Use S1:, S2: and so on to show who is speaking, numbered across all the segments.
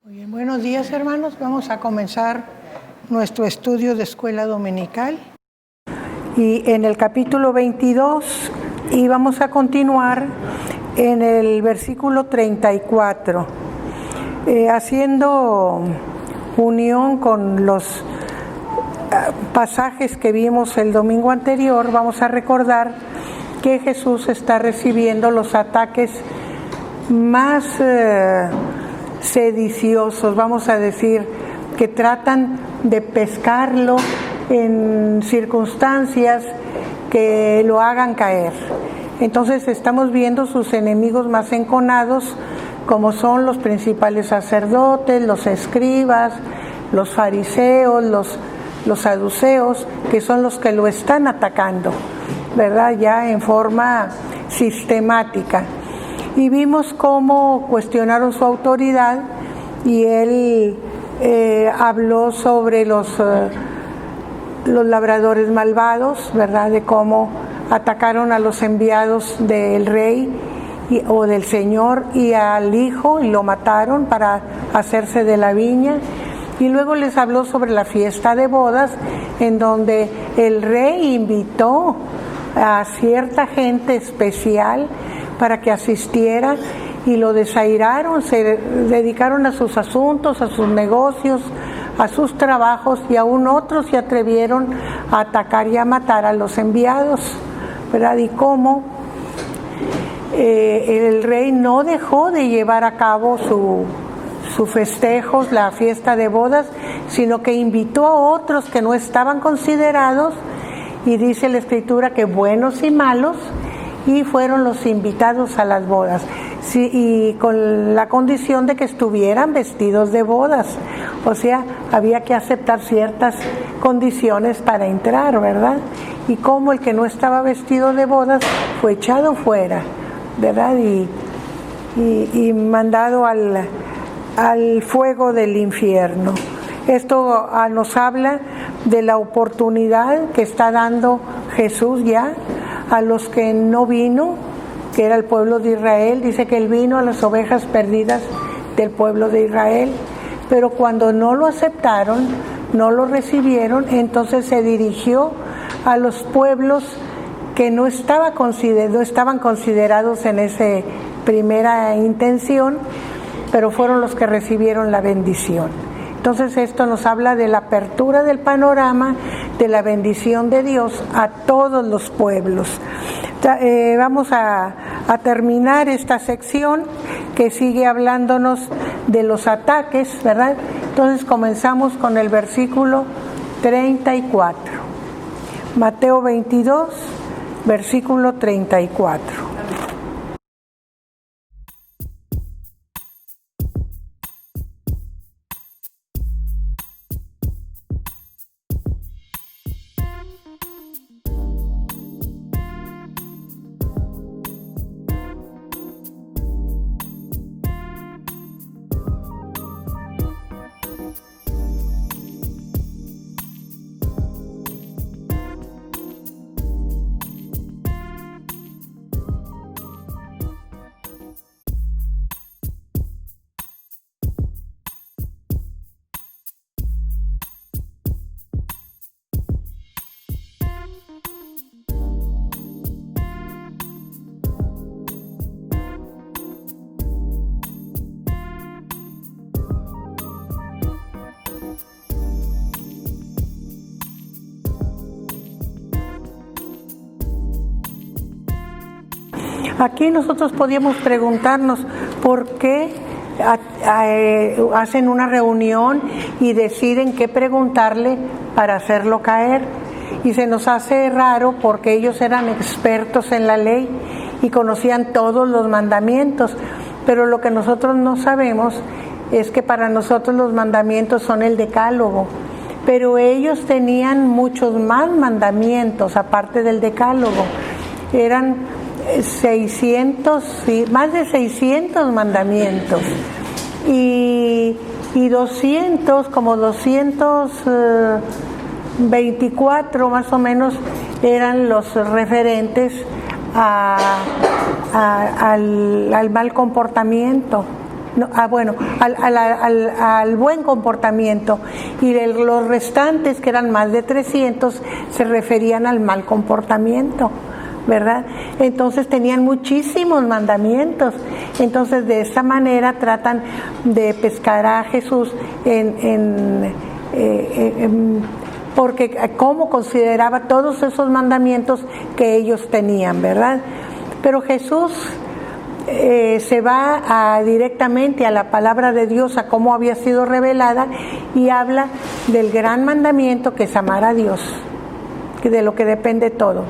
S1: Muy bien, buenos días hermanos, vamos a comenzar nuestro estudio de escuela dominical y en el capítulo 22 y vamos a continuar en el versículo 34, haciendo unión con los pasajes que vimos el domingo anterior. Vamos a recordar que Jesús está recibiendo los ataques más sediciosos, vamos a decir, que tratan de pescarlo en circunstancias que lo hagan caer. Entonces estamos viendo sus enemigos más enconados, como son los principales sacerdotes, los escribas, los fariseos, los saduceos, que son los que lo están atacando, ¿verdad? Ya en forma sistemática. Y vimos cómo cuestionaron su autoridad y él habló sobre los labradores malvados, ¿verdad? De cómo atacaron a los enviados del rey o del Señor y al hijo y lo mataron para hacerse de la viña. Y luego les habló sobre la fiesta de bodas, en donde el rey invitó a cierta gente especial para que asistiera y lo desairaron, se dedicaron a sus asuntos, a sus negocios, a sus trabajos, y aún otros se atrevieron a atacar y a matar a los enviados, ¿verdad? Y cómo el rey no dejó de llevar a cabo su festejos, la fiesta de bodas, sino que invitó a otros que no estaban considerados, y dice la Escritura que buenos y malos, y fueron los invitados a las bodas, sí, y con la condición de que estuvieran vestidos de bodas, o sea, había que aceptar ciertas condiciones para entrar, ¿verdad? Y como el que no estaba vestido de bodas fue echado fuera, ¿verdad? Y mandado al fuego del infierno. Esto nos habla de la oportunidad que está dando Jesús ya a los que no vino, que era el pueblo de Israel. Dice que él vino a las ovejas perdidas del pueblo de Israel, pero cuando no lo aceptaron, no lo recibieron, entonces se dirigió a los pueblos que no estaban considerados en esa primera intención, pero fueron los que recibieron la bendición. Entonces esto nos habla de la apertura del panorama, de la bendición de Dios a todos los pueblos. Vamos a terminar esta sección que sigue hablándonos de los ataques, ¿verdad? Entonces comenzamos con el versículo 34. Mateo 22, versículo 34. Aquí nosotros podíamos preguntarnos por qué hacen una reunión y deciden qué preguntarle para hacerlo caer. Y se nos hace raro porque ellos eran expertos en la ley y conocían todos los mandamientos. Pero lo que nosotros no sabemos es que para nosotros los mandamientos son el decálogo. Pero ellos tenían muchos más mandamientos aparte del decálogo. Eran 600, más de 600 mandamientos y 224 más o menos eran los referentes al mal comportamiento, al buen comportamiento, y los restantes, que eran más de 300, se referían al mal comportamiento, ¿verdad? Entonces tenían muchísimos mandamientos. Entonces de esta manera tratan de pescar a Jesús porque cómo consideraba todos esos mandamientos que ellos tenían, ¿verdad? Pero Jesús se va directamente a la palabra de Dios, a cómo había sido revelada, y habla del gran mandamiento, que es amar a Dios, de lo que depende todo.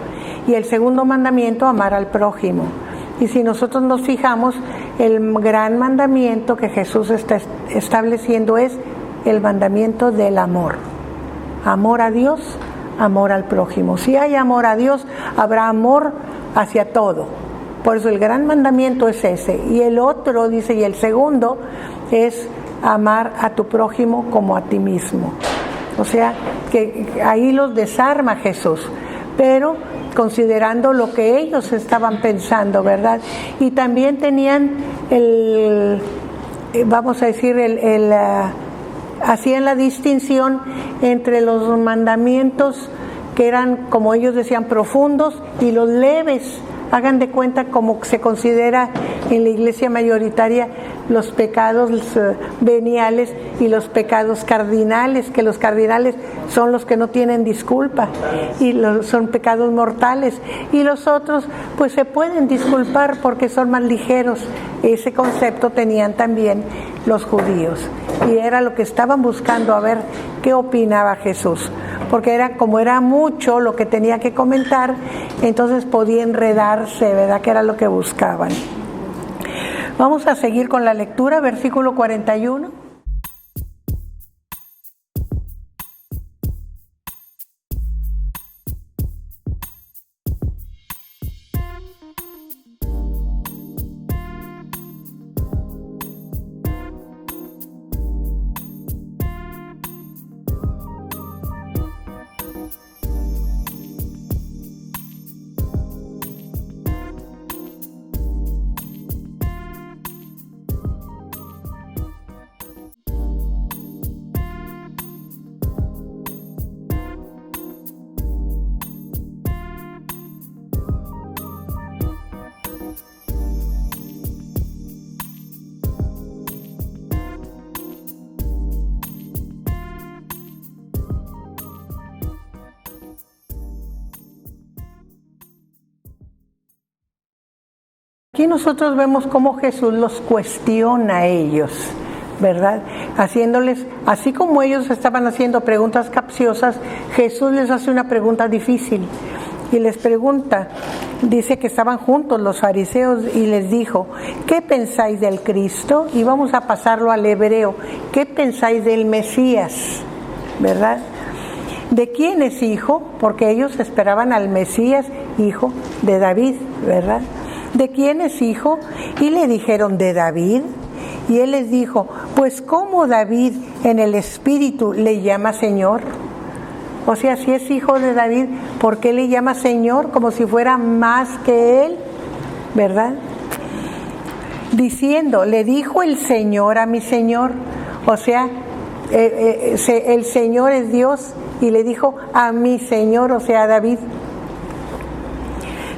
S1: Y el segundo mandamiento, amar al prójimo. Y si nosotros nos fijamos, el gran mandamiento que Jesús está estableciendo es el mandamiento del amor. Amor a Dios, amor al prójimo. Si hay amor a Dios, habrá amor hacia todo. Por eso el gran mandamiento es ese. Y el otro, dice, y el segundo es amar a tu prójimo como a ti mismo. O sea, que ahí los desarma Jesús, pero considerando lo que ellos estaban pensando, ¿verdad? Y también tenían hacían la distinción entre los mandamientos que eran, como ellos decían, profundos, y los leves. Hagan de cuenta como se considera en la iglesia mayoritaria los pecados veniales y los pecados cardinales, que los cardinales son los que no tienen disculpa y son pecados mortales, y los otros pues se pueden disculpar porque son más ligeros. Ese concepto tenían también los judíos, y era lo que estaban buscando, a ver qué opinaba Jesús, porque era mucho lo que tenía que comentar, entonces podía enredarse, ¿verdad? Que era lo que buscaban. Vamos a seguir con la lectura, versículo 41. Aquí nosotros vemos cómo Jesús los cuestiona a ellos, ¿verdad? Haciéndoles, así como ellos estaban haciendo preguntas capciosas, Jesús les hace una pregunta difícil y les pregunta. Dice que estaban juntos los fariseos y les dijo: ¿qué pensáis del Cristo? Y vamos a pasarlo al hebreo. ¿Qué pensáis del Mesías? ¿Verdad? ¿De quién es hijo? Porque ellos esperaban al Mesías, hijo de David, ¿verdad? ¿De quién es hijo? Y le dijeron: de David. Y él les dijo: pues ¿cómo David en el Espíritu le llama Señor? O sea, si es hijo de David, ¿por qué le llama Señor? Como si fuera más que él, ¿verdad? Diciendo: le dijo el Señor a mi Señor. O sea, el Señor es Dios, y le dijo a mi Señor, o sea, a David: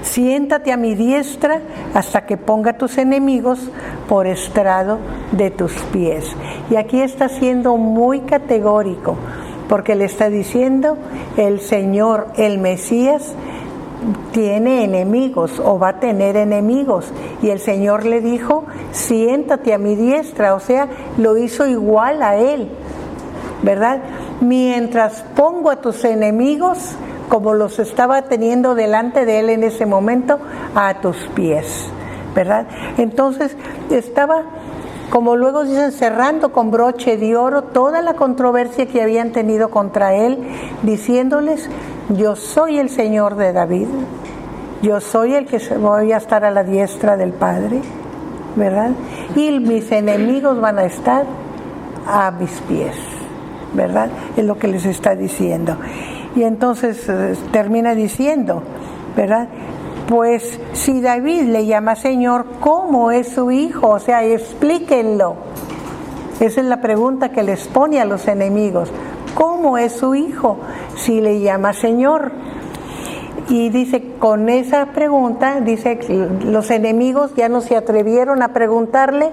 S1: siéntate a mi diestra hasta que ponga tus enemigos por estrado de tus pies. Y aquí está siendo muy categórico, porque le está diciendo: el Señor, el Mesías, tiene enemigos o va a tener enemigos. Y el Señor le dijo: siéntate a mi diestra, o sea, lo hizo igual a él, ¿verdad? Mientras pongo a tus enemigos, como los estaba teniendo delante de él en ese momento, a tus pies, ¿verdad? Entonces estaba, como luego dicen, cerrando con broche de oro toda la controversia que habían tenido contra él, diciéndoles: yo soy el Señor de David, yo soy el que voy a estar a la diestra del Padre, ¿verdad? Y mis enemigos van a estar a mis pies, ¿verdad? Es lo que les está diciendo. Y entonces termina diciendo, ¿verdad? pues si David le llama Señor, ¿cómo es su hijo? O sea, explíquenlo. Esa es la pregunta que les pone a los enemigos. ¿Cómo es su hijo si le llama Señor? Y dice, con esa pregunta, dice, los enemigos ya no se atrevieron a preguntarle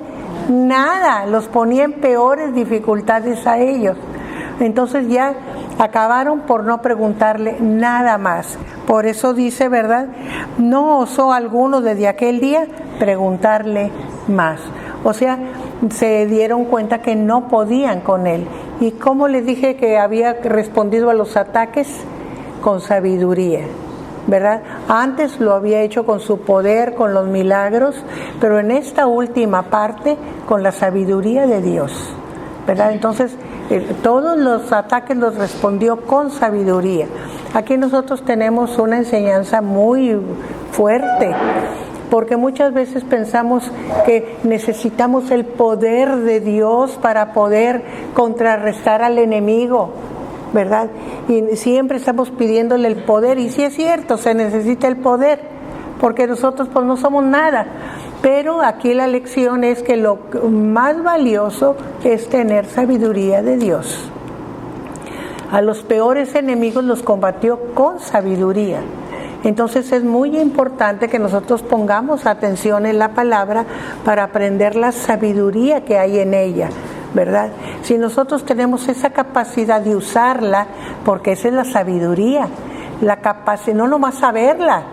S1: nada, los ponía en peores dificultades a ellos. Entonces ya acabaron por no preguntarle nada más. Por eso dice, ¿verdad? No osó alguno desde aquel día preguntarle más. O sea, se dieron cuenta que no podían con él. ¿Y cómo les dije que había respondido a los ataques? Con sabiduría, ¿verdad? Antes lo había hecho con su poder, con los milagros, pero en esta última parte con la sabiduría de Dios, ¿verdad? Entonces, todos los ataques los respondió con sabiduría. Aquí nosotros tenemos una enseñanza muy fuerte, porque muchas veces pensamos que necesitamos el poder de Dios para poder contrarrestar al enemigo, ¿verdad? Y siempre estamos pidiéndole el poder, y sí es cierto, se necesita el poder, porque nosotros pues no somos nada, pero aquí la lección es que lo más valioso es tener sabiduría de Dios. A los peores enemigos los combatió con sabiduría. Entonces es muy importante que nosotros pongamos atención en la palabra para aprender la sabiduría que hay en ella, ¿verdad? Si nosotros tenemos esa capacidad de usarla, porque esa es la sabiduría, la capacidad, no nomás saberla,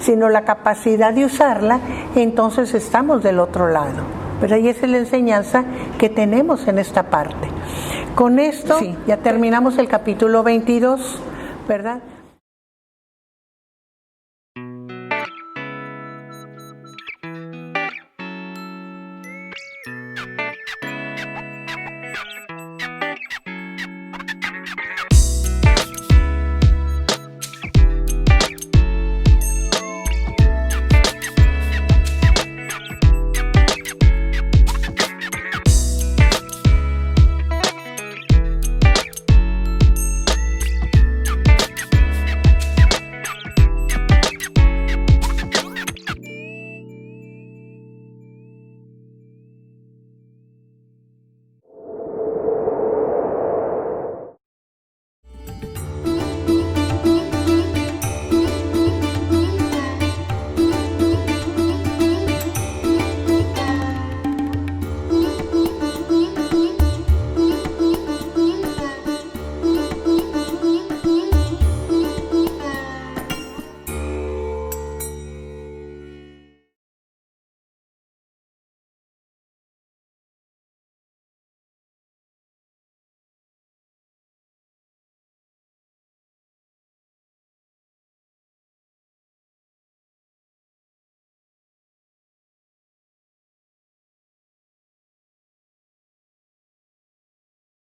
S1: sino la capacidad de usarla, entonces estamos del otro lado, ¿verdad? Y esa es la enseñanza que tenemos en esta parte. Con esto ya terminamos el capítulo 22, ¿verdad?